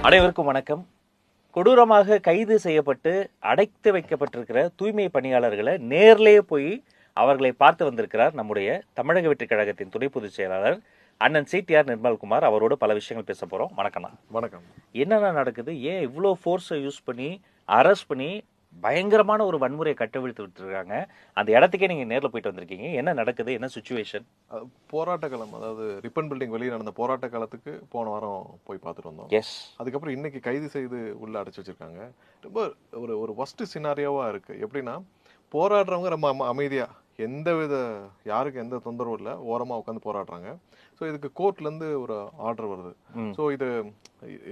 அனைவருக்கும் வணக்கம். கொடூரமாக கைது செய்யப்பட்டு அடைத்து வைக்கப்பட்டிருக்கிற தூய்மை பணியாளர்களை நேர்லேயே போய் அவர்களை பார்த்து வந்திருக்கிறார் நம்முடைய தமிழக வெற்றிக் கழகத்தின் துணை பொதுச் செயலாளர் அண்ணன் சிடிஆர் நிர்மல்குமார். அவரோடு பல விஷயங்கள் பேச போறோம். வணக்கம்ண்ணா. வணக்கம். என்னென்ன நடக்குது, ஏன் இவ்வளோ ஃபோர்ஸை யூஸ் பண்ணி அரெஸ்ட் பண்ணி பயங்கரமான ஒரு வன்முறையை கட்டவிழ்த்து விட்டுருக்காங்க? அந்த இடத்துக்கே நீங்க நேரில் போயிட்டு வந்திருக்கீங்க. என்ன நடக்குது, என்ன சுச்சுவேஷன்? போராட்ட காலம், அதாவது ரிப்பன் பில்டிங் வெளியே நடந்த போராட்ட காலத்துக்கு போன வாரம் போய் பார்த்துட்டு வந்தோம். எஸ். அதுக்கப்புறம் இன்னைக்கு கைது செய்து உள்ள அடைச்சு வச்சிருக்காங்க. ரொம்ப ஒரு ஒரு ஒஸ்ட் சினாரியோவா இருக்கு. எப்படின்னா, போராடுறவங்க ரொம்ப அமைதியா, எந்தவித யாருக்கு எந்த தொந்தரவும் இல்லை, ஓரமா உட்காந்து போராடுறாங்க. ஸோ இதுக்கு கோர்ட்லேருந்து ஒரு ஆர்டர் வருது. ஸோ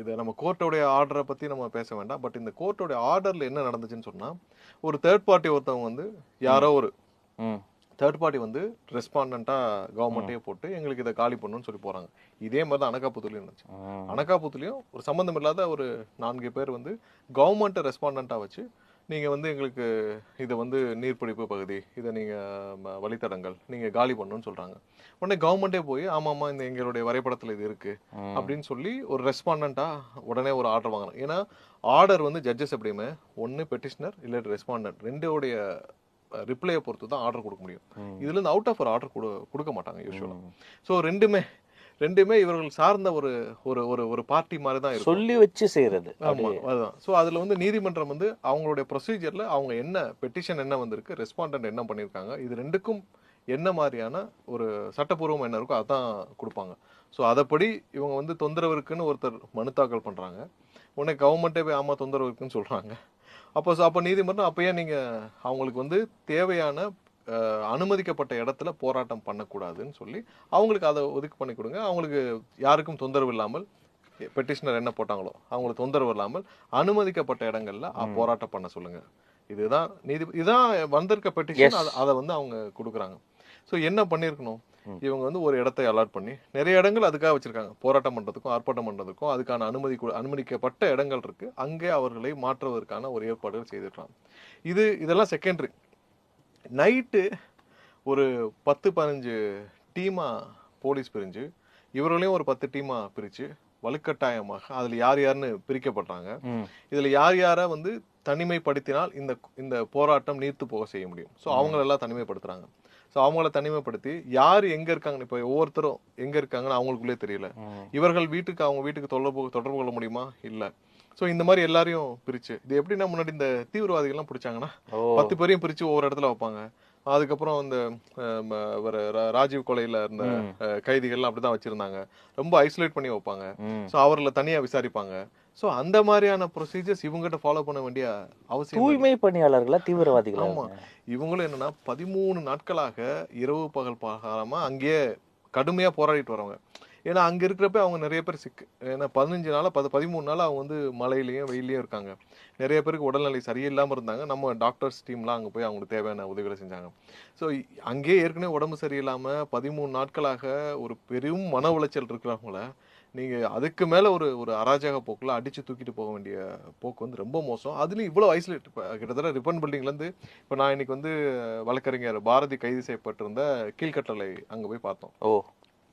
இது நம்ம கோர்ட்டோடைய ஆர்டரை பற்றி நம்ம பேச வேண்டாம். பட் இந்த கோர்ட்டோடைய ஆர்டரில் என்ன நடந்துச்சுன்னு சொன்னால், ஒரு தேர்ட் பார்ட்டி ஒருத்தவங்க வந்து யாரோ ஒரு தேர்ட் பார்ட்டி வந்து ரெஸ்பாண்டண்ட்டாக கவர்மெண்ட்டே போட்டு எங்களுக்கு இதை காலி பண்ணணும்னு சொல்லி போகிறாங்க. இதே மாதிரி தான் அனகாபுத்தூர்லையும் இருந்துச்சு. அனகாபுத்தூர்லையும் ஒரு சம்மந்தம் இல்லாத ஒரு 4 பேர் வந்து கவர்மெண்ட்டை ரெஸ்பாண்டண்ட்டாக வச்சு, நீங்கள் வந்து எங்களுக்கு இதை வந்து நீர்பிடிப்பு பகுதி, இதை நீங்கள் வழித்தடங்கள் நீங்கள் காலி பண்ணணும்னு சொல்கிறாங்க. உடனே கவர்மெண்ட்டே போய் ஆமாம்மா இந்த எங்களுடைய வரைபடத்தில் இது இருக்குது அப்படின்னு சொல்லி ஒரு ரெஸ்பாண்டண்ட்டாக உடனே ஒரு ஆர்டர் வாங்குறாங்க. ஏன்னா ஆர்டர் வந்து ஜட்ஜஸ் எப்படியுமே ஒன்று பெட்டிஷனர் இல்லை ரெஸ்பாண்டன்ட் ரெண்டோடைய ரிப்ளையை பொறுத்து தான் ஆர்டர் கொடுக்க முடியும். இதுலேருந்து அவுட் ஆஃப் ஒரு ஆர்டர் கொடுக்க மாட்டாங்க யூஸ்வலாக. ஸோ ரெண்டுமே இவர்கள் சார்ந்த ஒரு ஒரு ஒரு ஒரு பார்ட்டி மாதிரி தான் இருக்கும், சொல்லி வச்சு செய்யறது. ஆமாம், அதுதான். ஸோ அதில் வந்து நீதிமன்றம் வந்து அவங்களுடைய ப்ரொசீஜரில் அவங்க என்ன பெட்டிஷன் என்ன வந்திருக்கு, ரெஸ்பாண்டன்ட் என்ன பண்ணியிருக்காங்க, இது ரெண்டுக்கும் என்ன மாதிரியான ஒரு சட்டப்பூர்வம் என்ன இருக்கோ அதான் கொடுப்பாங்க. ஸோ அதைப்படி இவங்க வந்து தொந்தரவு இருக்குன்னு ஒருத்தர் மனு தாக்கல் பண்ணுறாங்க. உடனே கவர்மெண்ட்டே போய் ஆமாம் தொந்தரவு இருக்குன்னு சொல்கிறாங்க. அப்போ நீதிமன்றம் அப்பயே நீங்கள் அவங்களுக்கு வந்து தேவையான அனுமதிக்கப்பட்ட இடத்துல போராட்டம் பண்ணக்கூடாதுன்னு சொல்லி அவங்களுக்கு அதை ஒதுக்கு பண்ணி கொடுங்க. அவங்களுக்கு யாருக்கும் தொந்தரவு இல்லாமல், பெட்டிஷனர் என்ன போட்டாங்களோ அவங்களுக்கு தொந்தரவு இல்லாமல் அனுமதிக்கப்பட்ட இடங்கள்ல போராட்டம் பண்ண சொல்லுங்க. இதுதான் வந்திருக்க பெட்டிஷன். அதை வந்து அவங்க கொடுக்குறாங்க. ஸோ என்ன பண்ணியிருக்கணும், இவங்க வந்து ஒரு இடத்தை அலாட் பண்ணி நிறைய இடங்கள் அதுக்காக வச்சிருக்காங்க. போராட்டம் பண்றதுக்கும் ஆர்ப்பாட்டம் பண்றதுக்கும் அதுக்கான அனுமதிக்கப்பட்ட இடங்கள் இருக்கு. அங்கே அவர்களை மாற்றுவதற்கான ஒரு ஏற்பாடுகள் செய்திருக்கலாம். இதெல்லாம் செகண்டரி. நைட்டு ஒரு 10-15 டீமா போலீஸ் பிரிஞ்சு, இவர்களையும் ஒரு 10 டீமா பிரிச்சு வலுக்கட்டாயமாக அதுல யார் யாருன்னு பிரிக்கப்படுறாங்க. இதுல யார் யாரை வந்து தனிமைப்படுத்தினால் இந்த போராட்டம் நீர்த்து போக செய்ய முடியும். ஸோ அவங்களெல்லாம் தனிமைப்படுத்துறாங்க. ஸோ அவங்கள தனிமைப்படுத்தி யார் எங்க இருக்காங்க, இப்போ ஒவ்வொருத்தரும் எங்க இருக்காங்கன்னு அவங்களுக்குள்ளே தெரியல. அவங்க வீட்டுக்கு தொடர்பு கொள்ள முடியுமா? இல்லை. ஸோ இந்த மாதிரி எல்லாரையும் பிரிச்சு, இது எப்படின்னா முன்னாடி இந்த தீவிரவாதிகள்லாம் பிடிச்சாங்கன்னா 10 பேரையும் பிரிச்சு ஒவ்வொரு இடத்துல வைப்பாங்க. அதுக்கப்புறம் இந்த ராஜீவ் கொலையில இருந்த கைதிகள்லாம் அப்படிதான் வச்சிருந்தாங்க. ரொம்ப ஐசோலேட் பண்ணி வைப்பாங்க. ஸோ அவர்களை தனியா விசாரிப்பாங்க. ஸோ அந்த மாதிரியான ப்ரொசீஜர்ஸ் இவங்ககிட்ட ஃபாலோ பண்ண வேண்டிய அவசியம். தூய்மை பணியாளர்களா தீவிரவாதிகள்? ஆமா, இவங்களும் என்னன்னா 13 நாட்களாக இரவு பகல் பாகாம அங்கேயே கடுமையா போராடிட்டு வரவங்க. ஏன்னா அங்க இருக்கிறப்ப அவங்க நிறைய பேர் சிக்கு. ஏன்னா 15 நாளா 13 நாளா அவங்க வந்து மழையிலயும் வெயிலையும் இருக்காங்க. நிறைய பேருக்கு உடல்நிலை சரியில்லாம இருந்தாங்க. நம்ம டாக்டர்ஸ் டீம்லாம் அங்க போய் அவங்களுக்கு தேவையான உதவிகளை செஞ்சாங்க. ஸோ அங்கேயே ஏற்கனவே உடம்பு சரியில்லாம 13 நாட்களாக ஒரு பெரும் மன உளைச்சல் இருக்கிறவங்கள நீங்க அதுக்கு மேல ஒரு அராஜக போக்குல அடிச்சு தூக்கிட்டு போக வேண்டிய போக்கு வந்து ரொம்ப மோசம். அதுலயும் இவ்வளவு ஐசோலேட். கிட்டத்தட்ட ரிப்பன் பில்டிங்ல இருந்து இப்ப நான் இன்னைக்கு வந்து வழக்கறிஞர் பாரதி கைது செய்யப்பட்டிருந்த கீழ்கட்டளை அங்க போய் பார்த்தோம்.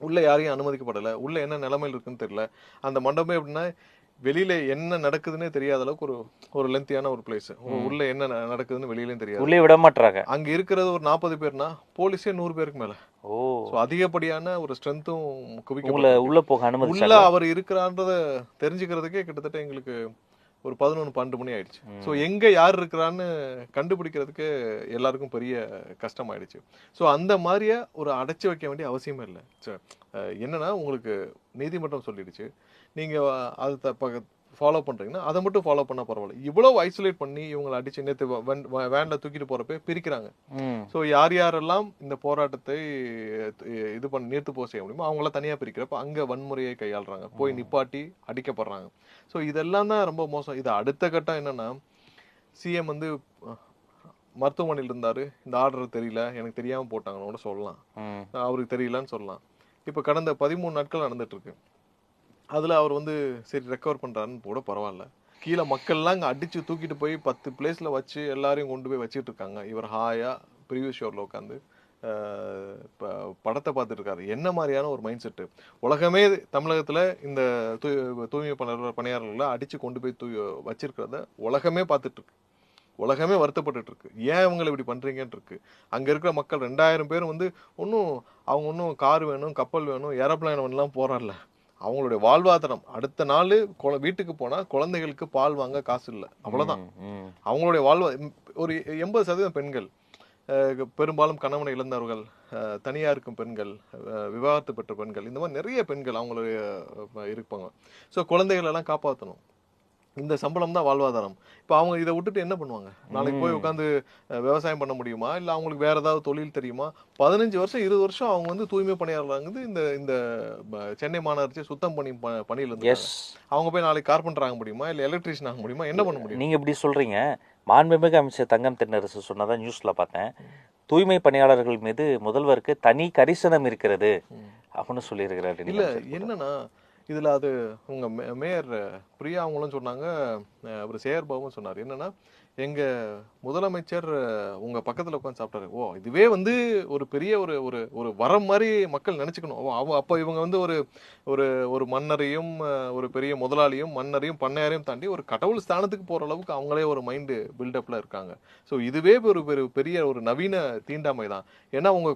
உள்ள யாரையும் அனுமதிக்கப்படலை. உள்ள என்ன நிலைமையில் இருக்குன்னு தெரியல. அந்த மண்டபமே எப்படின்னா வெளியில என்ன நடக்குதுன்னே தெரியாத அளவுக்கு ஒரு லென்த்தியான ஒரு பிளேஸ். உள்ள என்ன நடக்குதுன்னு வெளியிலயும் தெரியாது. உள்ளே விட மாட்டாங்க. அங்க இருக்கிறது ஒரு 40 பேர்னா போலீஸே 100 பேருக்கு மேல. அதிகப்படியான ஒரு ஸ்ட்ரென்த்தும் உள்ள போக அனுமதி. உள்ள அவர் இருக்கிறான்றத தெரிஞ்சுக்கிறதுக்கே கிட்டத்தட்ட எங்களுக்கு ஒரு 11-12 மணி ஆயிடுச்சு. ஸோ எங்க யார் இருக்கிறான்னு கண்டுபிடிக்கிறதுக்கு எல்லாருக்கும் பெரிய கஷ்டம் ஆயிடுச்சு. ஸோ அந்த மாதிரியே ஒரு அடைச்சி வைக்க வேண்டிய அவசியமே இல்லை. என்னன்னா உங்களுக்கு நீதிமன்றம் சொல்லிடுச்சு, நீங்க அதை ஃபாலோ பண்றீங்கன்னா அதை மட்டும் ஃபாலோ பண்ணா பரவாயில்ல. இவ்வளவு ஐசோலேட் பண்ணி இவங்களை அடிச்சு நேற்று வேன்ல தூக்கிட்டு போறப்ப பிரிக்கிறாங்க. ஸோ யாரெல்லாம் இந்த போராட்டத்தை நீர்த்து போக செய்ய முடியுமோ அவங்களாம் தனியா பிரிக்கிறப்ப அங்க வன்முறையை கையாளுறாங்க, போய் நிப்பாட்டி அடிக்கப்படுறாங்க. ஸோ இதெல்லாம் தான் ரொம்ப மோசம். இது அடுத்த கட்டம் என்னன்னா, சிஎம் வந்து மருத்துவமனையில் இருந்தாரு, இந்த ஆர்டர் தெரியல, எனக்கு தெரியாம போட்டாங்கன்னு கூட சொல்லலாம், அவருக்கு தெரியலன்னு சொல்லலாம். இப்ப கடந்த 13 நாட்கள் நடந்துட்டு இருக்கு. அதுல அவர் வந்து சரி ரெக்கவர் பண்றாருன்னு கூட பரவாயில்ல. கீழே மக்கள்லாம் அங்கே அடிச்சு தூக்கிட்டு போய் 10 பிளேஸ்ல வச்சு எல்லாரையும் கொண்டு போய் வச்சுட்டு இருக்காங்க. இவர் ஹாயா ப்ரீவியஸ் ஷோர்ல உட்காந்து படத்தை பார்த்துட்டு இருக்காரு. என்ன மாதிரியான ஒரு மைண்ட் செட்டு? உலகமே தமிழகத்துல இந்த தூய்மை பணியாளர்களை அடிச்சு கொண்டு போய் வச்சிருக்கிறத உலகமே பார்த்துட்டு இருக்கு. உலகமே வருத்தப்பட்டுட்டு இருக்கு. ஏன் இவங்களை இப்படி பண்றீங்கன்னு இருக்கு. அங்க இருக்கிற மக்கள் 2000 பேர் வந்து அவங்க ஒன்றும் கார் வேணும், கப்பல் வேணும், ஏரோப்ளைன் வேணும்லாம் போறான்ல. அவங்களுடைய வாழ்வாதாரம் அடுத்த நாள் வீட்டுக்கு போனா குழந்தைகளுக்கு பால் வாங்க காசு இல்லை, அவ்வளவுதான். அவங்களுடைய ஒரு 80% பெண்கள், பெரும்பாலும் கணவனை இழந்தவர்கள், தனியா இருக்கும் பெண்கள், விவாகரத்து பெற்ற பெண்கள், இந்த மாதிரி நிறைய பெண்கள் அவங்களுடைய இருப்பாங்க. ஸோ குழந்தைகள் எல்லாம் காப்பாற்றணும். இந்த சம்பளம் தான் வாழ்வாதாரம். இப்போ அவங்க இதை விட்டுட்டு என்ன பண்ணுவாங்க? நாளைக்கு போய் உட்காந்து விவசாயம் பண்ண முடியுமா? இல்லை அவங்களுக்கு வேற ஏதாவது தொழில் தெரியுமா? 15 வருஷம் 20 வருஷம் அவங்க வந்து தூய்மை பணியாளர்கள் இந்த இந்த சென்னை மாநகராட்சி சுத்தம் பணியில இருந்து அவங்க போய் நாளைக்கு கார்பெண்டர் ஆக முடியுமா? இல்லை எலக்ட்ரீஷியன் ஆக முடியுமா? என்ன பண்ண முடியும்? நீங்க இப்படி சொல்றீங்க. மாண்புமிகு அமைச்சர் தங்கம் தென்னரசு சொன்னதான் நியூஸ்ல பார்த்தேன். தூய்மை பணியாளர்கள் மீது முதல்வருக்கு தனி கரிசனம் இருக்கிறது அப்படின்னு சொல்லியிருக்கிறாரு. இல்ல என்னன்னா இதுல அது உங்க மேயர் பிரியா அவங்களும் சொன்னாங்க, அவர் சேகர் பாபுவும் சொன்னார். என்னன்னா எங்க முதலமைச்சர் உங்க பக்கத்துல உட்காந்து சாப்பிட்டாரு. இதுவே வந்து ஒரு பெரிய ஒரு ஒரு ஒரு வரம் மாதிரி மக்கள் நினைச்சுக்கணும். அப்ப இவங்க வந்து ஒரு ஒரு ஒரு மன்னரையும், ஒரு பெரிய முதலாளியும், மன்னரையும், பண்ணையாரையும் தாண்டி ஒரு கடவுள் ஸ்தானத்துக்கு போற அளவுக்கு அவங்களே ஒரு மைண்டு பில்டப்ல இருக்காங்க. ஸோ இதுவே ஒரு பெரிய ஒரு நவீன தீண்டாமை தான். ஏன்னா உங்க